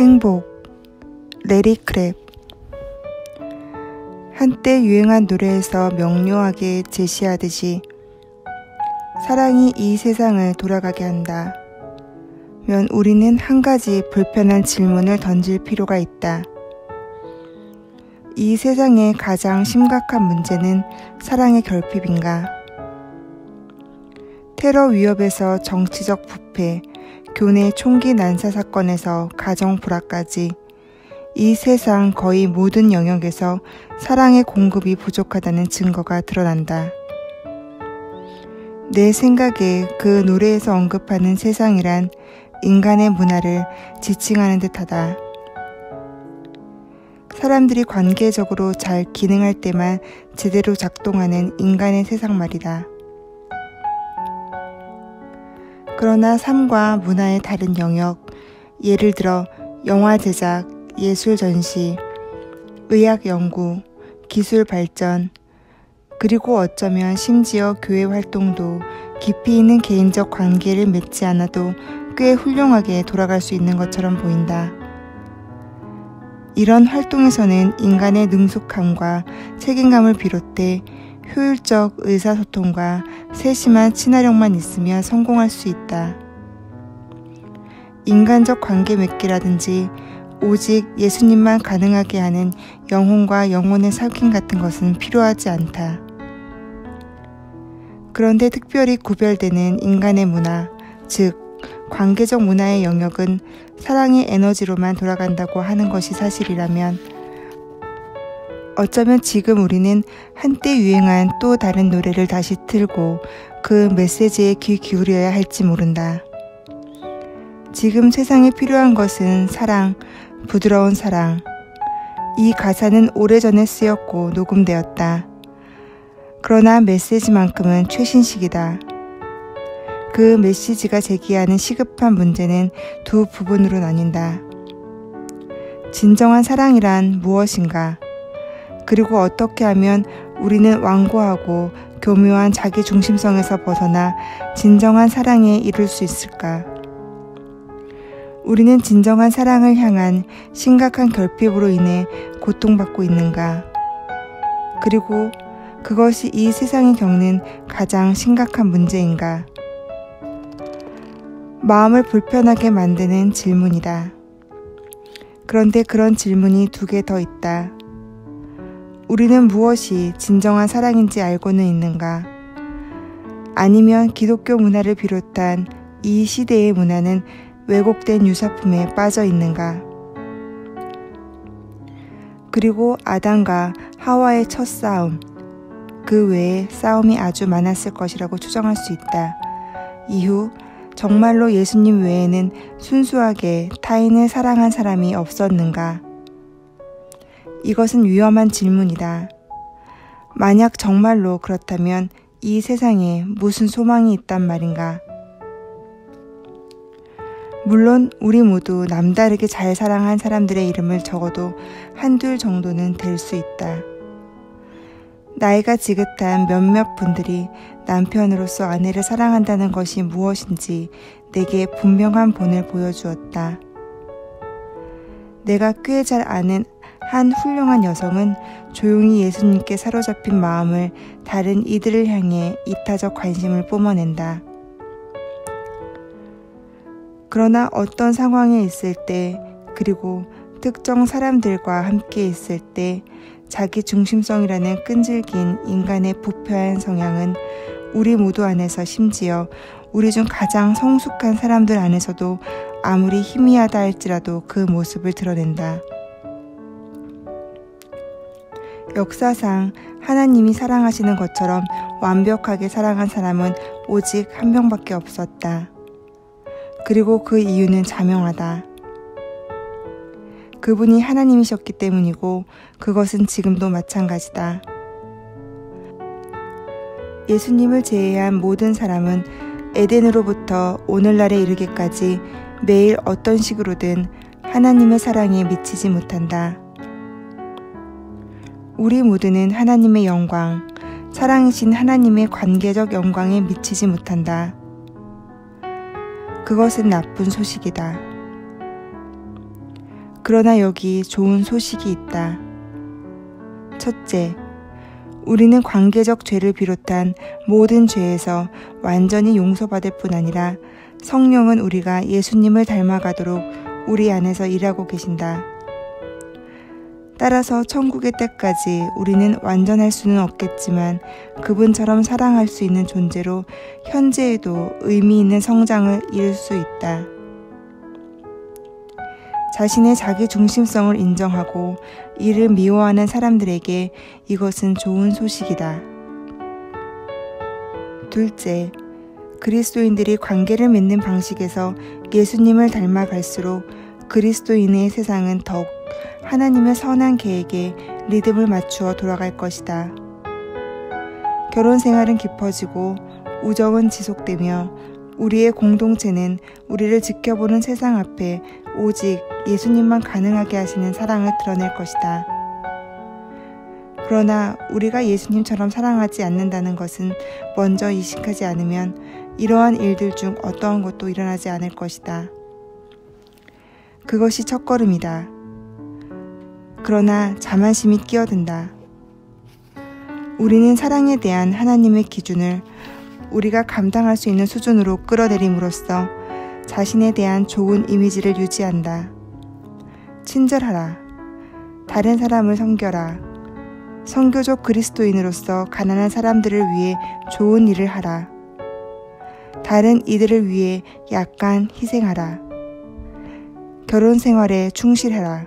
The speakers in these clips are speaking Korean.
행복, 레리 크랩. 한때 유행한 노래에서 명료하게 제시하듯이 사랑이 이 세상을 돌아가게 한다 면 우리는 한 가지 불편한 질문을 던질 필요가 있다. 이 세상의 가장 심각한 문제는 사랑의 결핍인가? 테러 위협에서 정치적 부패, 교내 총기 난사 사건에서 가정 불화까지 이 세상 거의 모든 영역에서 사랑의 공급이 부족하다는 증거가 드러난다. 내 생각에 그 노래에서 언급하는 세상이란 인간의 문화를 지칭하는 듯하다. 사람들이 관계적으로 잘 기능할 때만 제대로 작동하는 인간의 세상 말이다. 그러나 삶과 문화의 다른 영역, 예를 들어 영화 제작, 예술 전시, 의학 연구, 기술 발전, 그리고 어쩌면 심지어 교회 활동도 깊이 있는 개인적 관계를 맺지 않아도 꽤 훌륭하게 돌아갈 수 있는 것처럼 보인다. 이런 활동에서는 인간의 능숙함과 책임감을 비롯해 효율적 의사소통과 세심한 친화력만 있으면 성공할 수 있다. 인간적 관계 맺기라든지 오직 예수님만 가능하게 하는 영혼과 영혼의 섞임 같은 것은 필요하지 않다. 그런데 특별히 구별되는 인간의 문화, 즉 관계적 문화의 영역은 사랑의 에너지로만 돌아간다고 하는 것이 사실이라면 어쩌면 지금 우리는 한때 유행한 또 다른 노래를 다시 틀고 그 메시지에 귀 기울여야 할지 모른다. 지금 세상에 필요한 것은 사랑, 부드러운 사랑. 이 가사는 오래전에 쓰였고 녹음되었다. 그러나 메시지만큼은 최신식이다. 그 메시지가 제기하는 시급한 문제는 두 부분으로 나뉜다. 진정한 사랑이란 무엇인가? 그리고 어떻게 하면 우리는 완고하고 교묘한 자기 중심성에서 벗어나 진정한 사랑에 이룰 수 있을까? 우리는 진정한 사랑을 향한 심각한 결핍으로 인해 고통받고 있는가? 그리고 그것이 이 세상이 겪는 가장 심각한 문제인가? 마음을 불편하게 만드는 질문이다. 그런데 그런 질문이 두 개 더 있다. 우리는 무엇이 진정한 사랑인지 알고는 있는가? 아니면 기독교 문화를 비롯한 이 시대의 문화는 왜곡된 유사품에 빠져 있는가? 그리고 아담과 하와의 첫 싸움, 그 외에 싸움이 아주 많았을 것이라고 추정할 수 있다. 이후 정말로 예수님 외에는 순수하게 타인을 사랑한 사람이 없었는가? 이것은 위험한 질문이다. 만약 정말로 그렇다면 이 세상에 무슨 소망이 있단 말인가? 물론 우리 모두 남다르게 잘 사랑한 사람들의 이름을 적어도 한둘 정도는 될 수 있다. 나이가 지긋한 몇몇 분들이 남편으로서 아내를 사랑한다는 것이 무엇인지 내게 분명한 본을 보여주었다. 내가 꽤 잘 아는 한 훌륭한 여성은 조용히 예수님께 사로잡힌 마음을 다른 이들을 향해 이타적 관심을 뿜어낸다. 그러나 어떤 상황에 있을 때, 그리고 특정 사람들과 함께 있을 때 자기 중심성이라는 끈질긴 인간의 부패한 성향은 우리 모두 안에서, 심지어 우리 중 가장 성숙한 사람들 안에서도 아무리 희미하다 할지라도 그 모습을 드러낸다. 역사상 하나님이 사랑하시는 것처럼 완벽하게 사랑한 사람은 오직 한 명밖에 없었다. 그리고 그 이유는 자명하다. 그분이 하나님이셨기 때문이고 그것은 지금도 마찬가지다. 예수님을 제외한 모든 사람은 에덴으로부터 오늘날에 이르기까지 매일 어떤 식으로든 하나님의 사랑에 미치지 못한다. 우리 모두는 하나님의 영광, 사랑이신 하나님의 관계적 영광에 미치지 못한다. 그것은 나쁜 소식이다. 그러나 여기 좋은 소식이 있다. 첫째, 우리는 관계적 죄를 비롯한 모든 죄에서 완전히 용서받을 뿐 아니라 성령은 우리가 예수님을 닮아가도록 우리 안에서 일하고 계신다. 따라서 천국의 때까지 우리는 완전할 수는 없겠지만 그분처럼 사랑할 수 있는 존재로 현재에도 의미 있는 성장을 이룰 수 있다. 자신의 자기 중심성을 인정하고 이를 미워하는 사람들에게 이것은 좋은 소식이다. 둘째, 그리스도인들이 관계를 맺는 방식에서 예수님을 닮아갈수록 그리스도인의 세상은 더욱 하나님의 선한 계획에 리듬을 맞추어 돌아갈 것이다. 결혼 생활은 깊어지고 우정은 지속되며 우리의 공동체는 우리를 지켜보는 세상 앞에 오직 예수님만 가능하게 하시는 사랑을 드러낼 것이다. 그러나 우리가 예수님처럼 사랑하지 않는다는 것은 먼저 인식하지 않으면 이러한 일들 중 어떠한 것도 일어나지 않을 것이다. 그것이 첫걸음이다. 그러나 자만심이 끼어든다. 우리는 사랑에 대한 하나님의 기준을 우리가 감당할 수 있는 수준으로 끌어내림으로써 자신에 대한 좋은 이미지를 유지한다. 친절하라. 다른 사람을 섬겨라. 선교적 그리스도인으로서 가난한 사람들을 위해 좋은 일을 하라. 다른 이들을 위해 약간 희생하라. 결혼 생활에 충실해라.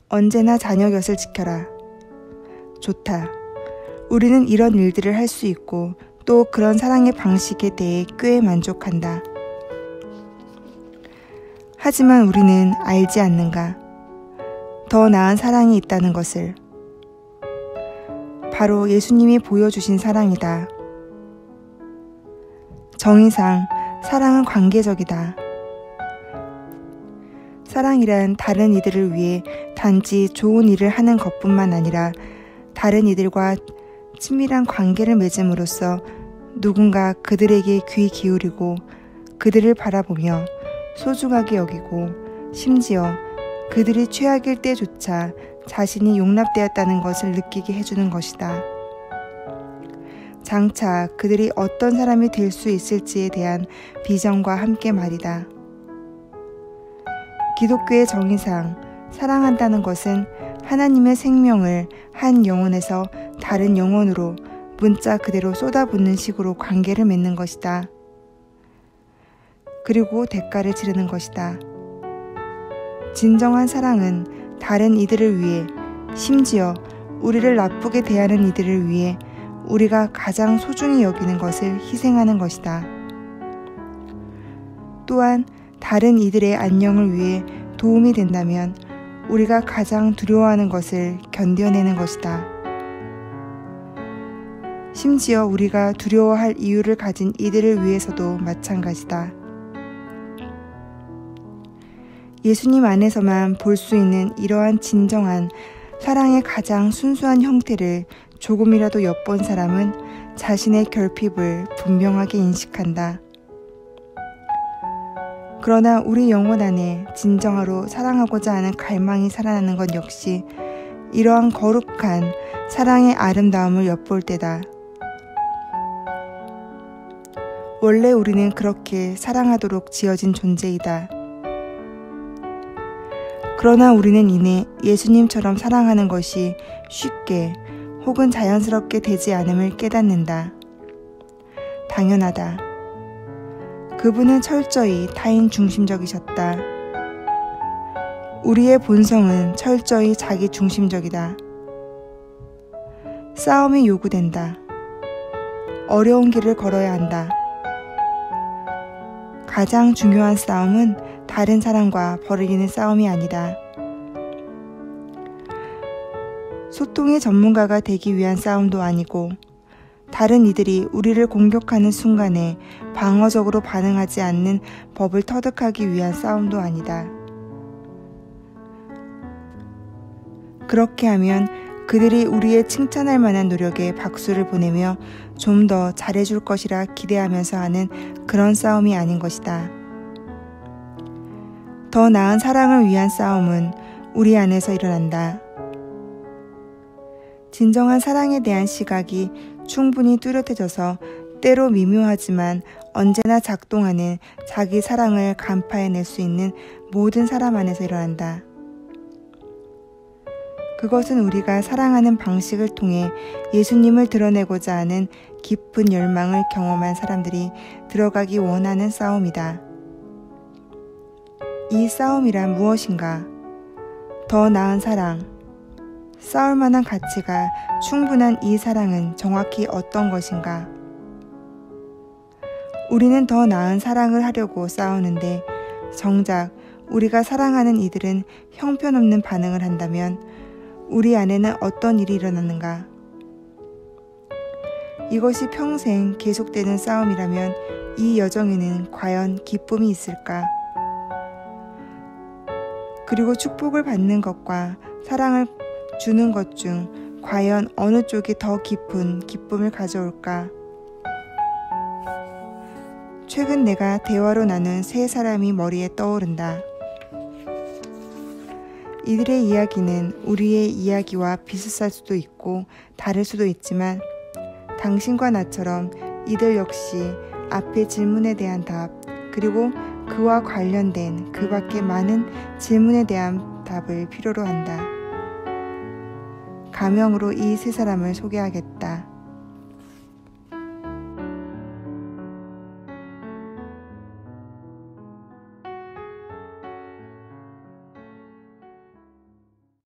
언제나 자녀 곁을 지켜라. 좋다. 우리는 이런 일들을 할 수 있고 또 그런 사랑의 방식에 대해 꽤 만족한다. 하지만 우리는 알지 않는가? 더 나은 사랑이 있다는 것을. 바로 예수님이 보여주신 사랑이다. 정의상 사랑은 관계적이다. 사랑이란 다른 이들을 위해 단지 좋은 일을 하는 것뿐만 아니라 다른 이들과 친밀한 관계를 맺음으로써 누군가 그들에게 귀 기울이고 그들을 바라보며 소중하게 여기고 심지어 그들이 최악일 때조차 자신이 용납되었다는 것을 느끼게 해주는 것이다. 장차 그들이 어떤 사람이 될 수 있을지에 대한 비전과 함께 말이다. 기독교의 정의상 사랑한다는 것은 하나님의 생명을 한 영혼에서 다른 영혼으로 문자 그대로 쏟아붓는 식으로 관계를 맺는 것이다. 그리고 대가를 치르는 것이다. 진정한 사랑은 다른 이들을 위해, 심지어 우리를 나쁘게 대하는 이들을 위해 우리가 가장 소중히 여기는 것을 희생하는 것이다. 또한 다른 이들의 안녕을 위해 도움이 된다면 우리가 가장 두려워하는 것을 견뎌내는 것이다. 심지어 우리가 두려워할 이유를 가진 이들을 위해서도 마찬가지다. 예수님 안에서만 볼 수 있는 이러한 진정한 사랑의 가장 순수한 형태를 조금이라도 엿본 사람은 자신의 결핍을 분명하게 인식한다. 그러나 우리 영혼 안에 진정으로 사랑하고자 하는 갈망이 살아나는 것 역시 이러한 거룩한 사랑의 아름다움을 엿볼 때다. 원래 우리는 그렇게 사랑하도록 지어진 존재이다. 그러나 우리는 이내 예수님처럼 사랑하는 것이 쉽게 혹은 자연스럽게 되지 않음을 깨닫는다. 당연하다. 그분은 철저히 타인 중심적이셨다. 우리의 본성은 철저히 자기 중심적이다. 싸움이 요구된다. 어려운 길을 걸어야 한다. 가장 중요한 싸움은 다른 사람과 벌이는 싸움이 아니다. 소통의 전문가가 되기 위한 싸움도 아니고 다른 이들이 우리를 공격하는 순간에 방어적으로 반응하지 않는 법을 터득하기 위한 싸움도 아니다. 그렇게 하면 그들이 우리의 칭찬할 만한 노력에 박수를 보내며 좀 더 잘해줄 것이라 기대하면서 하는 그런 싸움이 아닌 것이다. 더 나은 사랑을 위한 싸움은 우리 안에서 일어난다. 진정한 사랑에 대한 시각이 충분히 뚜렷해져서 때로 미묘하지만 언제나 작동하는 자기 사랑을 간파해낼 수 있는 모든 사람 안에서 일어난다. 그것은 우리가 사랑하는 방식을 통해 예수님을 드러내고자 하는 깊은 열망을 경험한 사람들이 들어가기 원하는 싸움이다. 이 싸움이란 무엇인가? 더 나은 사랑. 싸울 만한 가치가 충분한 이 사랑은 정확히 어떤 것인가? 우리는 더 나은 사랑을 하려고 싸우는데 정작 우리가 사랑하는 이들은 형편없는 반응을 한다면 우리 안에는 어떤 일이 일어나는가? 이것이 평생 계속되는 싸움이라면 이 여정에는 과연 기쁨이 있을까? 그리고 축복을 받는 것과 사랑을 주는 것 중 과연 어느 쪽이 더 깊은 기쁨을 가져올까? 최근 내가 대화로 나눈 세 사람이 머리에 떠오른다. 이들의 이야기는 우리의 이야기와 비슷할 수도 있고 다를 수도 있지만 당신과 나처럼 이들 역시 앞의 질문에 대한 답, 그리고 그와 관련된 그 밖에 많은 질문에 대한 답을 필요로 한다. 가명으로 이 세 사람을 소개하겠다.